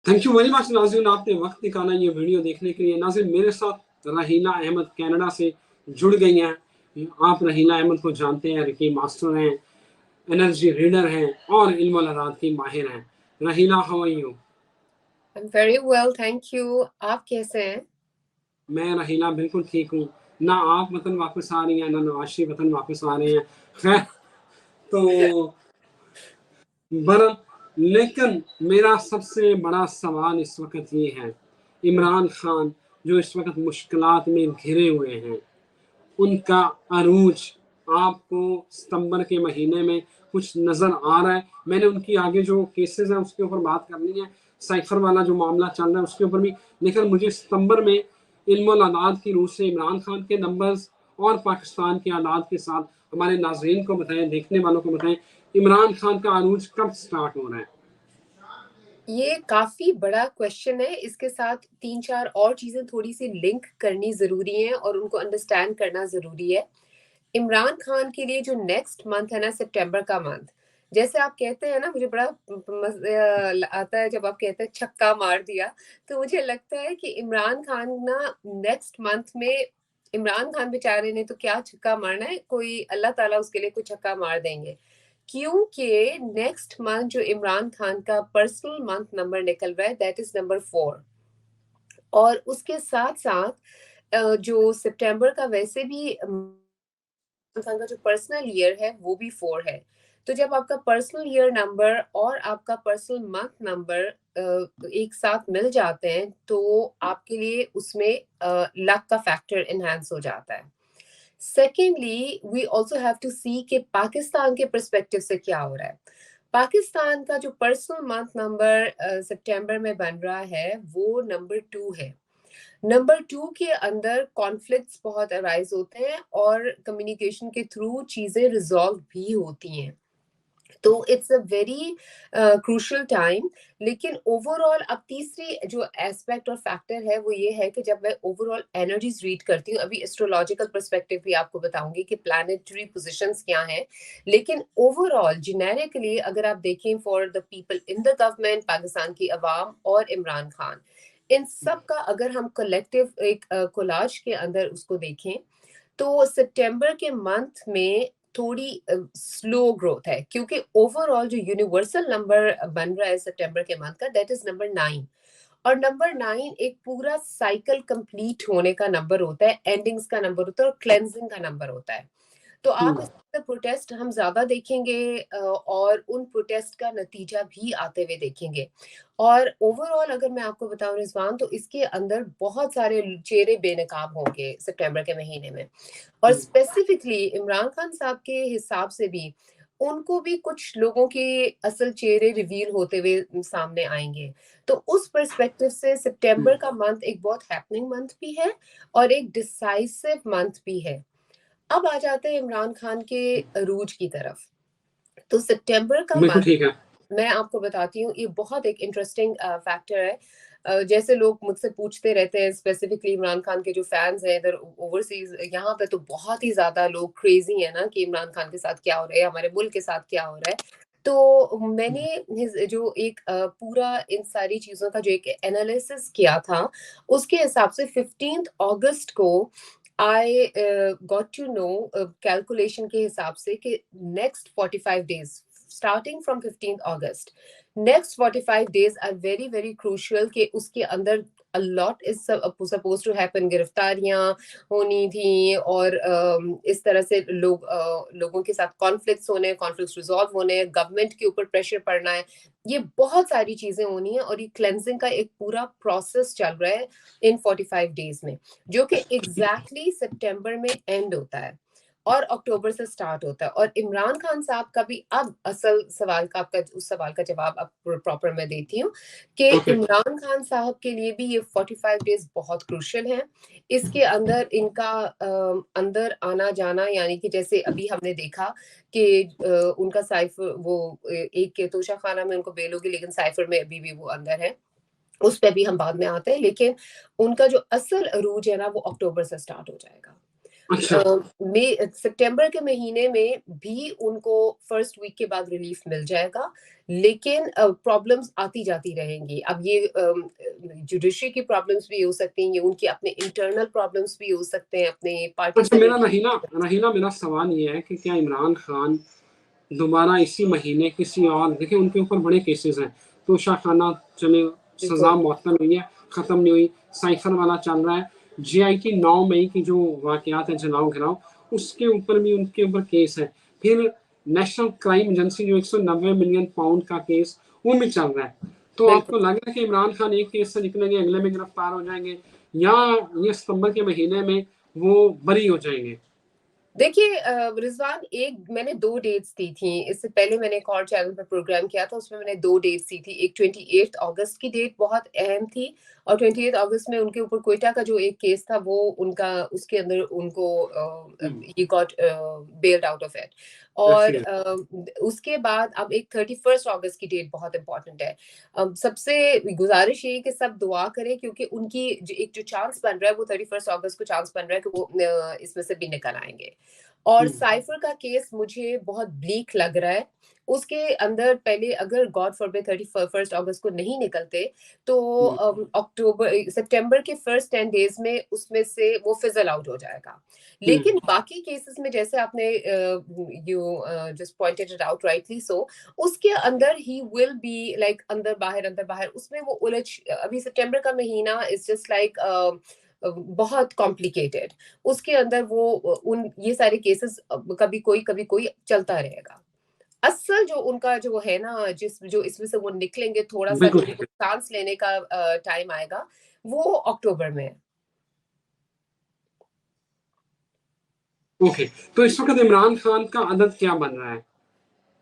Thank you very much नाज़रीन, आपने वक्त निकाला ये वीडियो देखने के लिए। नाज़रीन, मेरे साथ रहीला अहमद कनाडा से जुड़ गई हैं। आप रहीला अहमद को जानते हैं, रिकी मास्टर हैं, एनर्जी रीडर हैं और इल्म अराद की माहिर हैं। Raheela, how are you? I'm very well, thank you. आप कैसे हैं? मैं रहीला बिल्कुल ठीक हूँ। ना आप वतन वापस आ रही हैं, ना नवाज शरीफ वतन वापस आ रहे हैं। खैर, तो बरं, लेकिन मेरा सबसे बड़ा सवाल इस वक्त ये है, इमरान खान जो इस वक्त मुश्किलात में घिरे हुए हैं, उनका अरूज आपको सितंबर के महीने में कुछ नजर आ रहा है? मैंने उनकी आगे जो केसेस हैं उसके ऊपर बात करनी है, साइफर वाला जो मामला चल रहा है उसके ऊपर भी, लेकिन मुझे सितंबर में इल्मुल अदाद की रूह से इमरान खान के नंबर्स और पाकिस्तान के हालात के साथ हमारे नाजरीन को बताएं, देखने वालों को बताएं, इमरान खान का अरूज कब स्टार्ट हो रहा है? ये काफी बड़ा क्वेश्चन है। इसके साथ 3-4 और चीजें थोड़ी सी लिंक करनी जरूरी है और उनको अंडरस्टैंड करना जरूरी है। इमरान खान के लिए जो नेक्स्ट मंथ है ना, सितंबर का मंथ, जैसे आप कहते हैं ना, मुझे बड़ा आता है जब आप कहते हैं छक्का मार दिया। तो मुझे लगता है कि इमरान खान ना नेक्स्ट मंथ में, इमरान खान बेचारे ने तो क्या छक्का मारना है, कोई अल्लाह ताला उसके लिए कोई छक्का मार देंगे। क्योंकि नेक्स्ट मंथ जो इमरान खान का पर्सनल मंथ नंबर निकल रहा है, दैट इज नंबर 4। और उसके साथ साथ जो सितंबर का वैसे भी खान का जो पर्सनल ईयर है वो भी 4 है। तो जब आपका पर्सनल ईयर नंबर और आपका पर्सनल मंथ नंबर एक साथ मिल जाते हैं तो आपके लिए उसमें लक का फैक्टर एनहांस हो जाता है। Secondly, we also have to see कि पाकिस्तान के परस्पेक्टिव से क्या हो रहा है। पाकिस्तान का जो पर्सनल मंथ नंबर सितंबर में बन रहा है वो नंबर 2 है। नंबर 2 के अंदर कॉन्फ्लिक्ट्स बहुत अराइज होते हैं और कम्युनिकेशन के थ्रू चीजें रिजॉल्व भी होती हैं। तो it's a very crucial time. लेकिन ओवरऑल अब तीसरी जो एस्पेक्ट और फैक्टर है वो ये है कि जब मैं ओवरऑल एनर्जीज रीड करती हूँ, अभी एस्ट्रोलॉजिकल पर्सपेक्टिव भी आपको बताऊंगी कि प्लैनेटरी पोजीशंस क्या हैं, लेकिन ओवरऑल जेनेरिकली अगर आप देखें for the people in the government, Pakistan की अवाम और इमरान खान, इन सब का अगर हम कलेक्टिव एक कोलाज के अंदर उसको देखें तो सितंबर के मंथ में थोड़ी स्लो ग्रोथ है, क्योंकि ओवरऑल जो यूनिवर्सल नंबर बन रहा है सितंबर के मंथ का, दैट इज नंबर 9। और नंबर 9 एक पूरा साइकिल कंप्लीट होने का नंबर होता है, एंडिंग्स का नंबर होता है और क्लेंजिंग का नंबर होता है। तो आप इस प्रोटेस्ट हम ज्यादा देखेंगे और उन प्रोटेस्ट का नतीजा भी आते हुए देखेंगे। और ओवरऑल अगर मैं आपको बताऊं रिजवान, तो इसके अंदर बहुत सारे चेहरे बेनकाब होंगे सितंबर के महीने में। और स्पेसिफिकली इमरान खान साहब के हिसाब से भी उनको भी कुछ लोगों के असल चेहरे रिवील होते हुए सामने आएंगे। तो उस पर्सपेक्टिव से सितंबर का मंथ एक बहुत हैपनिंग मंथ भी है और एक डिसाइसिव मंथ भी है। अब आ जाते हैं इमरान खान के अरूज की तरफ। तो सितंबर का बिल्कुल मंथ ठीक है। मैं आपको बताती हूँ, ये बहुत एक इंटरेस्टिंग फैक्टर है। जैसे लोग मुझसे पूछते रहते हैं, स्पेसिफिकली इमरान खान के जो फैंस हैं इधर ओवरसीज, यहाँ पे तो बहुत ही ज्यादा लोग क्रेजी है ना कि इमरान खान के साथ क्या हो रहा है, हमारे मुल्क के साथ क्या हो रहा है। तो मैंने जो एक पूरा इन सारी चीजों का जो एक एनालिसिस किया था, उसके हिसाब से 15 अगस्त को I got to know calculation के हिसाब से कि नेक्स्ट 45 डेज स्टार्टिंग फ्रॉम 15 अगस्त, next 45 days are very very crucial. कि उसके अंदर a lot is supposed to happen, गिरफ्तारियां होनी थी और इस तरह से लोगों के साथ कॉन्फ्लिक्ट्स होने, कॉन्फ्लिक्ट्स रिजॉल्व होने, गवर्नमेंट के ऊपर प्रेशर पड़ना है, ये बहुत सारी चीजें होनी है और ये क्लेंजिंग का एक पूरा प्रोसेस चल रहा है इन 45 डेज में, जो कि एग्जैक्टली सितंबर में एंड होता है और अक्टूबर से स्टार्ट होता है। और इमरान खान साहब का भी, अब असल सवाल का, आपका उस सवाल का जवाब अब प्रॉपर मैं देती हूँ कि इमरान खान साहब के लिए भी ये 45 डेज बहुत क्रूशियल हैं। इसके अंदर इनका अंदर आना जाना, यानी कि जैसे अभी हमने देखा कि उनका साइफर वो एक के तोशा खाना में उनको बेल होगी, लेकिन साइफर में अभी भी वो अंदर है, उस पर भी हम बाद में आते हैं। लेकिन उनका जो असल अरूज है ना वो अक्टूबर से स्टार्ट हो जाएगा। अच्छा मई सितंबर के महीने में भी उनको फर्स्ट वीक के बाद रिलीफ मिल जाएगा, लेकिन प्रॉब्लम्स आती जाती रहेंगी। अब ये जुडिशरी की प्रॉब्लम्स भी हो सकती हैं, ये उनके अपने इंटरनल प्रॉब्लम्स भी हो सकते हैं, अपने पार्टी अच्छा, से मेरा मेरा सवाल ये है कि क्या इमरान खान दोबारा इसी महीने किसी और, देखिए उनके ऊपर बड़े केसेस हैं, तो शाहखाना चले, सजा बिल्कुल मौतन हुई है, खत्म नहीं हुई, साइफर वाला चल रहा है, जीआई की 9 मई की जो वाकयात है जलाओ घिराओ, उसके ऊपर भी उनके ऊपर केस है, फिर नेशनल क्राइम एजेंसी जो 190 मिलियन पाउंड का केस वो भी चल रहा है। तो बिल्कुल। आपको लग रहा है कि इमरान खान एक केस से निकलेंगे, अगले में गिरफ्तार हो जाएंगे, या ये सितंबर के महीने में वो बरी हो जाएंगे? देखिए रिजवान, एक मैंने 2 डेट्स दी थी। इससे पहले मैंने एक और चैनल पर प्रोग्राम किया था, उसमें मैंने 2 डेट्स दी थी। एक 28 अगस्त की डेट बहुत अहम थी, और 28 अगस्त में उनके ऊपर क्वेटा का जो एक केस था वो उनका, उसके अंदर उनको he got bailed out of it. और उसके बाद अब एक 31 अगस्त की डेट बहुत इंपॉर्टेंट है। सबसे गुजारिश ये कि सब दुआ करें, क्योंकि उनकी एक जो चांस बन रहा है वो 31 अगस्त को चांस बन रहा है कि वो इसमें से भी निकल आएंगे। और साइफर का केस मुझे बहुत ब्लीक लग रहा है। उसके अंदर पहले अगर गॉड फॉरबिड 31 अगस्त को नहीं निकलते, तो अक्टूबर सितंबर के फर्स्ट 10 डेज में उसमें से वो फिजल आउट हो जाएगा। लेकिन बाकी केसेस में, जैसे आपने you just pointed it out rightly so, उसके अंदर ही विल बी लाइक अंदर बाहर, उसमें वो उलझ, अभी सितंबर का महीना इज जस्ट लाइक बहुत कॉम्प्लिकेटेड। उसके अंदर वो उन ये सारे केसेस कभी कोई चलता रहेगा। असल जो उनका जो है ना, जो इसमें से वो निकलेंगे, थोड़ा सा जो सांस लेने का टाइम आएगा, वो अक्टूबर में है। ओके, तो इस वक्त इमरान खान का अदद क्या बन रहा है?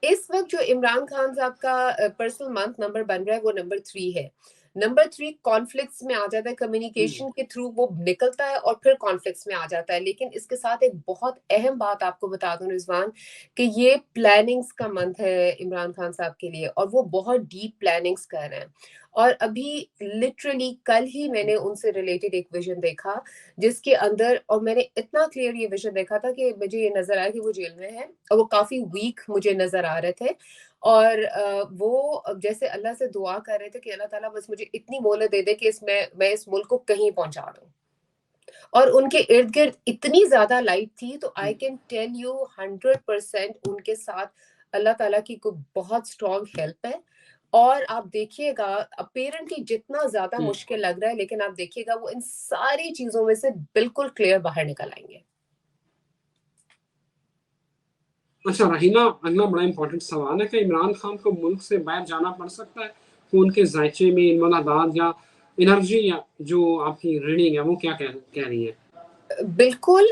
इस वक्त जो इमरान खान साहब का पर्सनल मंथ नंबर बन रहा है वो नंबर 3 है। नंबर 3 कॉन्फ्लिक्ट्स में आ जाता है, कम्युनिकेशन के थ्रू वो निकलता है और फिर कॉन्फ्लिक्ट्स में आ जाता है। लेकिन इसके साथ एक बहुत अहम बात आपको बता दूं रिजवान, कि ये प्लानिंग्स का मंथ है इमरान खान साहब के लिए, और वो बहुत डीप प्लानिंग्स कर रहे हैं। और अभी लिटरली कल ही मैंने उनसे रिलेटेड एक विजन देखा, जिसके अंदर, और मैंने इतना क्लियर ये विजन देखा था कि मुझे ये नजर आया कि वो जेल में है, और वो काफी वीक मुझे नजर आ रहे थे। और वो जैसे अल्लाह से दुआ कर रहे थे कि अल्लाह ताला बस मुझे इतनी मोहलत दे दे कि मैं इस मुल्क को कहीं पहुंचा दूं। और उनके इर्द गिर्द इतनी ज्यादा लाइट थी, तो आई कैन टेल यू 100% उनके साथ अल्लाह ताला की कोई बहुत स्ट्रॉन्ग हेल्प है। और आप देखिएगा, अपेरेंटली जितना ज्यादा मुश्किल लग रहा है, लेकिन आप देखिएगा वो इन सारी चीजों में से बिल्कुल क्लियर बाहर निकल आएंगे। अच्छा रहीना, अगला बड़ा इंपॉर्टेंट सवाल है कि इमरान खान को मुल्क से बाहर जाना पड़ सकता है, तो उनके जायचे में इनमलादात या एनर्जी, या जो आपकी रीडिंग है वो क्या कह रही है? बिल्कुल,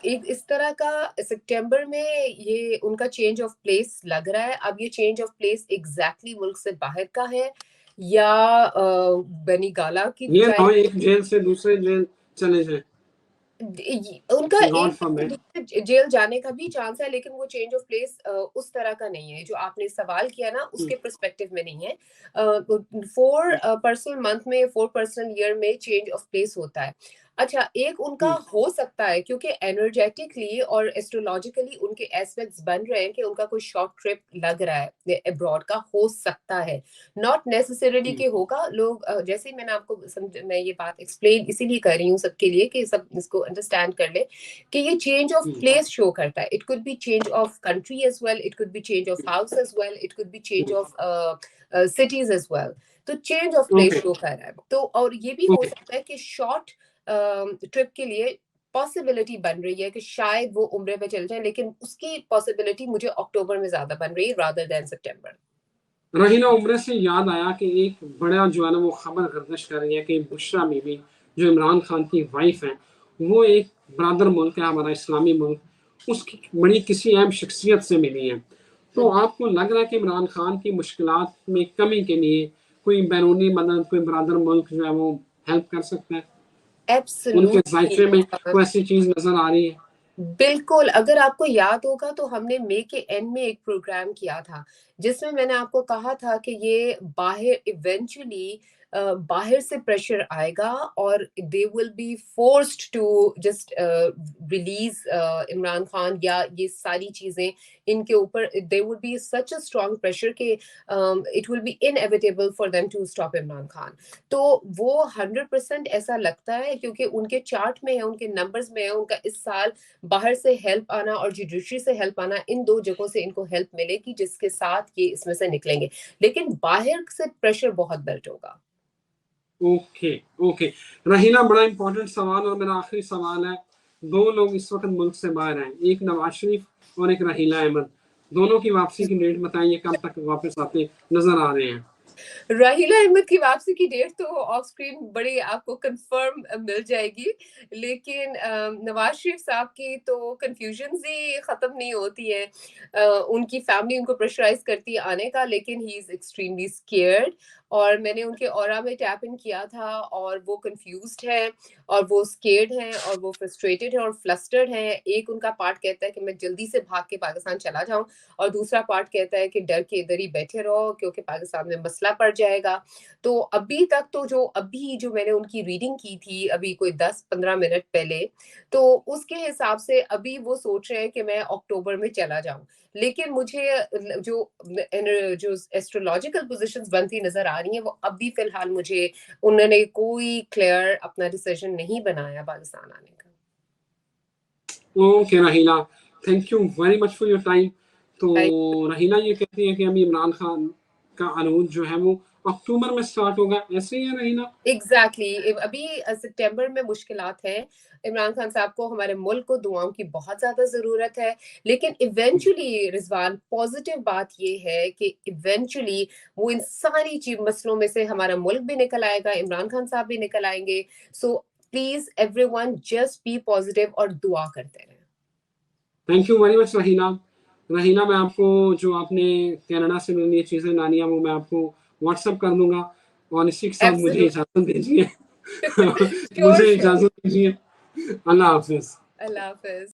एक इस तरह का सितंबर में ये उनका चेंज ऑफ प्लेस लग रहा है। अब ये चेंज ऑफ प्लेस एग्जैक्टली मुल्क से बाहर का है, या बनी गाला की ये ना जाए। एक जेल से दूसरे जेल चले जाए, उनका गॉड एक से फॉरबिड। दूसरे जेल जाने का भी चांस है, लेकिन वो चेंज ऑफ प्लेस उस तरह का नहीं है जो आपने सवाल किया ना, उसके पर्सपेक्टिव में नहीं है। 4 पर्सनल मंथ में, 4 पर्सनल ईयर में चेंज ऑफ प्लेस होता है। अच्छा, एक उनका हो सकता है, क्योंकि एनर्जेटिकली और एस्ट्रोलॉजिकली उनके एस्पेक्ट्स बन रहे हैं कि उनका कोई शॉर्ट ट्रिप लग रहा है अब्रॉड का, हो सकता है। नॉट नेसेसरीली कि होगा। लोग जैसे ही मैंने आपको मैं ये बात एक्सप्लेन इसीलिए कर रही हूँ सबके लिए, कि सब इसको अंडरस्टैंड कर ले, कि ये चेंज ऑफ प्लेस शो करता है। It could be change of country as well, it could be change of house as well, it could be change of cities as well. तो चेंज ऑफ प्लेस शो कर रहा है। तो और ये भी हो सकता है कि शॉर्ट ट्रिप के लिए पॉसिबिलिटी बन रही है कि शायद वो उम्रे पे चल जाए, लेकिन उसकी पॉसिबिलिटी मुझे अक्टूबर में ज्यादा बन रही है रादर देन सितंबर। रहीना, उम्र से याद आया कि एक बड़ा जो है ना वो खबर गर्दिश कर रही है कि बुशरा बीबी जो इमरान खान की वाइफ है, वो एक ब्रादर मुल्क है हमारा इस्लामी मुल्क, उसकी बड़ी किसी अहम शख्सियत से मिली है। तो आपको लग रहा है कि इमरान खान की मुश्किलात में कमी के लिए कोई बैरूनी मदद, कोई ब्रादर मुल्क जो है वो हेल्प कर सकता है? उनके जायचे में कोई ऐसी चीज नजर आ रही है? बिल्कुल, अगर आपको याद होगा तो हमने मई के एंड में एक प्रोग्राम किया था, जिसमें मैंने आपको कहा था कि ये बाहर इवेंचुअली बाहर से प्रेशर आएगा और they will be forced to just release Imran Khan, या ये सारी चीजें इनके ऊपर they would be such a strong pressure कि it will be inevitable for them to stop Imran Khan. तो वो 100% ऐसा लगता है, क्योंकि उनके चार्ट में है, उनके नंबर्स में है, उनका इस साल बाहर से हेल्प आना और जुडिशरी से हेल्प आना, इन दो जगहों से इनको हेल्प मिलेगी जिसके साथ ये इसमें से निकलेंगे। लेकिन बाहर से प्रेशर बहुत बिल्ट होगा। ओके ओके रहीना, बड़ा इंपॉर्टेंट सवाल और मेरा आखिरी सवाल है। दो लोग इस वक्त मुल्क से बाहर हैं, एक नवाज शरीफ और एक रहीला अहमद। दोनों की वापसी की डेट बताइए, कब तक वापस आते नजर आ रहे हैं? राहिला अहमद की वापसी की डेट तो ऑफ स्क्रीन बड़ी आपको कंफर्म मिल जाएगी, लेकिन नवाज शरीफ साहब की तो कंफ्यूजन ही खत्म नहीं होती है। उनकी फैमिली उनको प्रेशराइज करती है आने का, लेकिन ही इज एक्सट्रीमली स्केयर्ड। और मैंने उनके ऑरा में टैप इन किया था और वो कंफ्यूज्ड है और वो स्केयर्ड हैं और वो फ्रस्ट्रेटेड है और फ्लस्टर्ड है। एक उनका पार्ट कहता है कि मैं जल्दी से भाग के पाकिस्तान चला जाऊं, और दूसरा पार्ट कहता है कि डर के इधर ही बैठे रहो क्योंकि पाकिस्तान में मसला पड़ जाएगा। तो अभी तक तो जो मैंने उनकी रीडिंग की थी अभी कोई 10-15 मिनट पहले, तो उसके हिसाब से अभी वो सोच रहे हैं कि मैं अक्टूबर में चला जाऊं। लेकिन मुझे जो एस्ट्रोलॉजिकल पोजीशंस बनती नजर आ रही हैं, वो अभी फिलहाल मुझे उन्होंने कोई क्लियर अपना डिसीजन नहीं बनाया पाकिस्तान आने का। Okay Raheena, thank you very much for your time. तो रहीना ये कहती है कि अभी इमरान खान का अरूज जो है वो अक्टूबर में स्टार्ट होगा, ऐसे ही है रहीना? एग्जैक्टली अभी सितंबर में मुश्किलात हैं। इमरान खान साहब को, हमारे मुल्क को दुआओं की बहुत ज्यादा जरूरत है। लेकिन इवेंचुअली रिजवान, पॉजिटिव बात ये है कि इवेंचुअली वो इन सारी चीज मसलों में से हमारा मुल्क भी निकल आएगा, इमरान खान साहब भी निकल आएंगे। So please everyone just be positive और दुआ करते रहें। Thank you very much Raheena. Raheena, मैं आपको जो आपने कनाडा से मिलनी है चीजें लानी है वो मैं आपको व्हाट्सएप कर दूंगा, और इसी के साथ मुझे इजाजत दीजिए। मुझे इजाजत दीजिए। अल्लाह हाफिज। अल्लाह हाफिज।